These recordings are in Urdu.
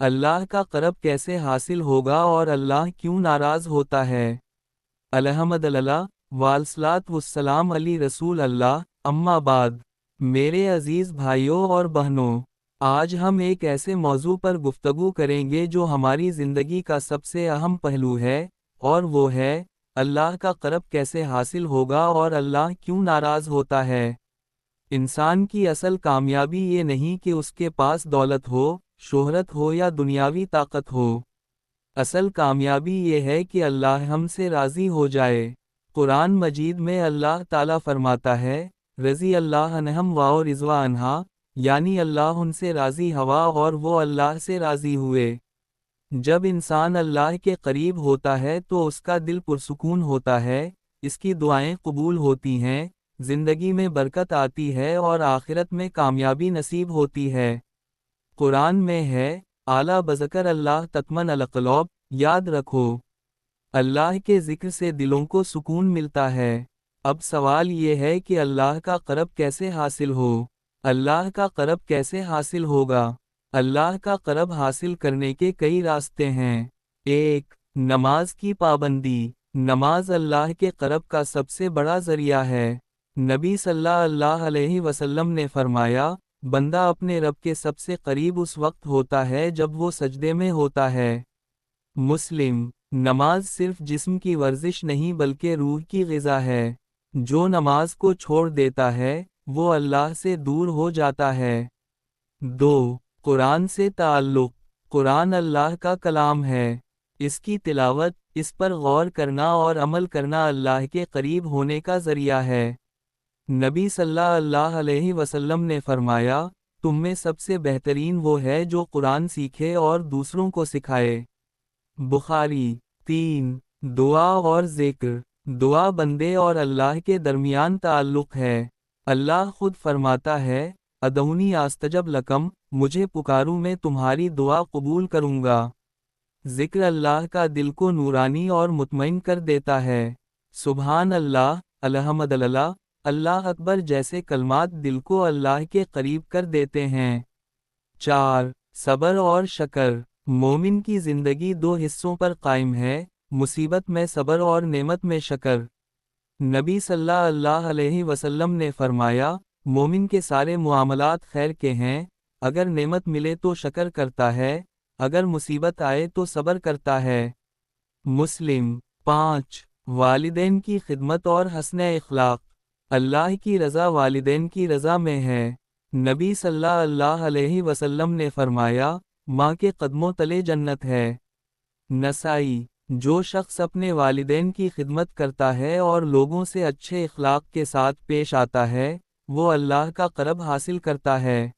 اللہ کا قرب کیسے حاصل ہوگا اور اللہ کیوں ناراض ہوتا ہے؟ الحمدللہ والصلاۃ والسلام علی رسول اللہ، اما بعد۔ میرے عزیز بھائیوں اور بہنوں، آج ہم ایک ایسے موضوع پر گفتگو کریں گے جو ہماری زندگی کا سب سے اہم پہلو ہے، اور وہ ہے اللہ کا قرب کیسے حاصل ہوگا اور اللہ کیوں ناراض ہوتا ہے۔ انسان کی اصل کامیابی یہ نہیں کہ اس کے پاس دولت ہو، شہرت ہو یا دنیاوی طاقت ہو۔ اصل کامیابی یہ ہے کہ اللہ ہم سے راضی ہو جائے۔ قرآن مجید میں اللہ تعالیٰ فرماتا ہے، رضی اللہ عنہم و رضوا عنہا، یعنی اللہ ان سے راضی ہوا اور وہ اللہ سے راضی ہوئے۔ جب انسان اللہ کے قریب ہوتا ہے تو اس کا دل پرسکون ہوتا ہے، اس کی دعائیں قبول ہوتی ہیں، زندگی میں برکت آتی ہے اور آخرت میں کامیابی نصیب ہوتی ہے۔ قرآن میں ہے، اعلیٰ بذکر اللہ تطمئن القلوب، یاد رکھو، اللہ کے ذکر سے دلوں کو سکون ملتا ہے۔ اب سوال یہ ہے کہ اللہ کا قرب کیسے حاصل ہو؟ اللہ کا قرب کیسے حاصل ہوگا؟ اللہ کا قرب حاصل کرنے کے کئی راستے ہیں۔ 1. نماز کی پابندی۔ نماز اللہ کے قرب کا سب سے بڑا ذریعہ ہے۔ نبی صلی اللہ علیہ وسلم نے فرمایا، بندہ اپنے رب کے سب سے قریب اس وقت ہوتا ہے جب وہ سجدے میں ہوتا ہے۔ مسلم۔ نماز صرف جسم کی ورزش نہیں بلکہ روح کی غذا ہے۔ جو نماز کو چھوڑ دیتا ہے، وہ اللہ سے دور ہو جاتا ہے۔ 2. قرآن سے تعلق۔ قرآن اللہ کا کلام ہے۔ اس کی تلاوت، اس پر غور کرنا اور عمل کرنا اللہ کے قریب ہونے کا ذریعہ ہے۔ نبی صلی اللہ علیہ وسلم نے فرمایا، تم میں سب سے بہترین وہ ہے جو قرآن سیکھے اور دوسروں کو سکھائے۔ بخاری۔ 3. دعا اور ذکر۔ دعا بندے اور اللہ کے درمیان تعلق ہے۔ اللہ خود فرماتا ہے، ادعونی استجب لکم، مجھے پکارو میں تمہاری دعا قبول کروں گا۔ ذکر اللہ کا دل کو نورانی اور مطمئن کر دیتا ہے۔ سبحان اللہ، الحمدللہ، اللہ اکبر جیسے کلمات دل کو اللہ کے قریب کر دیتے ہیں۔ 4. صبر اور شکر۔ مومن کی زندگی 2 حصوں پر قائم ہے، مصیبت میں صبر اور نعمت میں شکر۔ نبی صلی اللہ علیہ وسلم نے فرمایا، مومن کے سارے معاملات خیر کے ہیں، اگر نعمت ملے تو شکر کرتا ہے، اگر مصیبت آئے تو صبر کرتا ہے۔ مسلم۔ 5. والدین کی خدمت اور حسن اخلاق۔ اللہ کی رضا والدین کی رضا میں ہے۔ نبی صلی اللہ علیہ وسلم نے فرمایا، ماں کے قدموں تلے جنت ہے۔ نسائی۔ جو شخص اپنے والدین کی خدمت کرتا ہے اور لوگوں سے اچھے اخلاق کے ساتھ پیش آتا ہے، وہ اللہ کا قرب حاصل کرتا ہے۔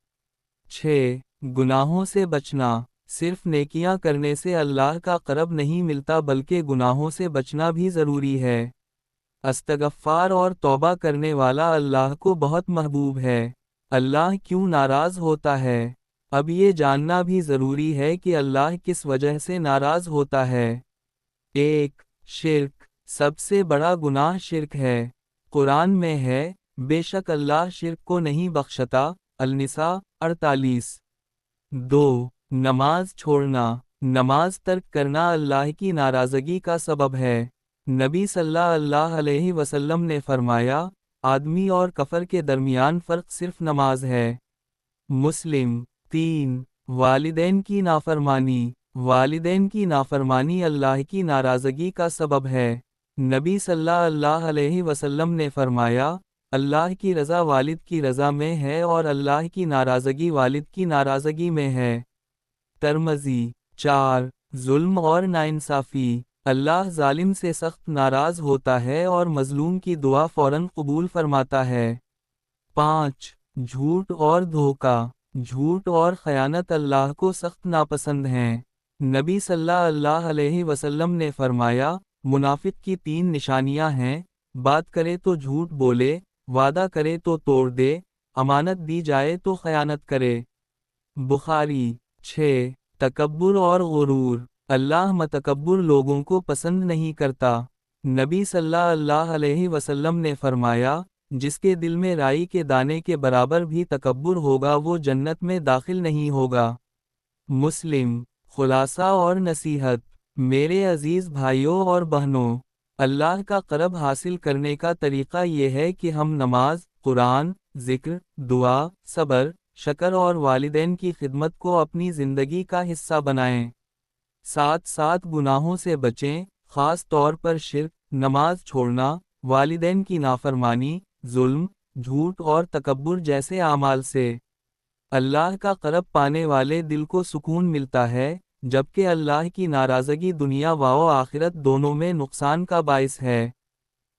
6. گناہوں سے بچنا۔ صرف نیکیاں کرنے سے اللہ کا قرب نہیں ملتا بلکہ گناہوں سے بچنا بھی ضروری ہے۔ استغفار اور توبہ کرنے والا اللہ کو بہت محبوب ہے۔ اللہ کیوں ناراض ہوتا ہے؟ اب یہ جاننا بھی ضروری ہے کہ اللہ کس وجہ سے ناراض ہوتا ہے۔ 1. شرک۔ سب سے بڑا گناہ شرک ہے۔ قرآن میں ہے، بے شک اللہ شرک کو نہیں بخشتا، النساء 48۔ 2. نماز چھوڑنا۔ نماز ترک کرنا اللہ کی ناراضگی کا سبب ہے۔ نبی صلی اللہ علیہ وسلم نے فرمایا، آدمی اور کفر کے درمیان فرق صرف نماز ہے۔ مسلم۔ 3. والدین کی نافرمانی۔ والدین کی نافرمانی اللہ کی ناراضگی کا سبب ہے۔ نبی صلی اللہ علیہ وسلم نے فرمایا، اللہ کی رضا والد کی رضا میں ہے اور اللہ کی ناراضگی والد کی ناراضگی میں ہے۔ ترمذی۔ 4. ظلم اور ناانصافی۔ اللہ ظالم سے سخت ناراض ہوتا ہے اور مظلوم کی دعا فوراً قبول فرماتا ہے۔ 5. جھوٹ اور دھوکہ۔ جھوٹ اور خیانت اللہ کو سخت ناپسند ہیں۔ نبی صلی اللہ علیہ وسلم نے فرمایا، منافق کی 3 نشانیاں ہیں، بات کرے تو جھوٹ بولے، وعدہ کرے تو توڑ دے، امانت دی جائے تو خیانت کرے۔ بخاری۔ 6. تکبر اور غرور۔ اللہ متکبر لوگوں کو پسند نہیں کرتا۔ نبی صلی اللہ علیہ وسلم نے فرمایا، جس کے دل میں رائی کے دانے کے برابر بھی تکبر ہوگا وہ جنت میں داخل نہیں ہوگا۔ مسلم۔ خلاصہ اور نصیحت۔ میرے عزیز بھائیوں اور بہنوں، اللہ کا قرب حاصل کرنے کا طریقہ یہ ہے کہ ہم نماز، قرآن، ذکر، دعا، صبر، شکر اور والدین کی خدمت کو اپنی زندگی کا حصہ بنائیں۔ ساتھ ساتھ گناہوں سے بچیں، خاص طور پر شرک، نماز چھوڑنا، والدین کی نافرمانی، ظلم، جھوٹ اور تکبر جیسے اعمال سے۔ اللہ کا قرب پانے والے دل کو سکون ملتا ہے، جبکہ اللہ کی ناراضگی دنیا و آخرت دونوں میں نقصان کا باعث ہے۔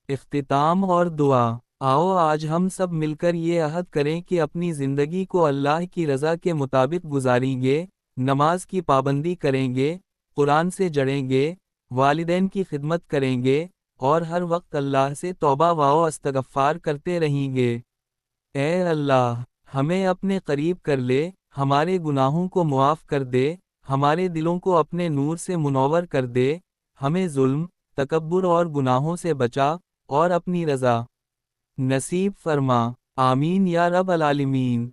اختتام اور دعا۔ آؤ آج ہم سب مل کر یہ عہد کریں کہ اپنی زندگی کو اللہ کی رضا کے مطابق گزاریں گے، نماز کی پابندی کریں گے، قرآن سے جڑیں گے، والدین کی خدمت کریں گے، اور ہر وقت اللہ سے توبہ و استغفار کرتے رہیں گے۔ اے اللہ، ہمیں اپنے قریب کر لے، ہمارے گناہوں کو معاف کر دے، ہمارے دلوں کو اپنے نور سے منور کر دے، ہمیں ظلم، تکبر اور گناہوں سے بچا، اور اپنی رضا نصیب فرما۔ آمین یا رب العالمین۔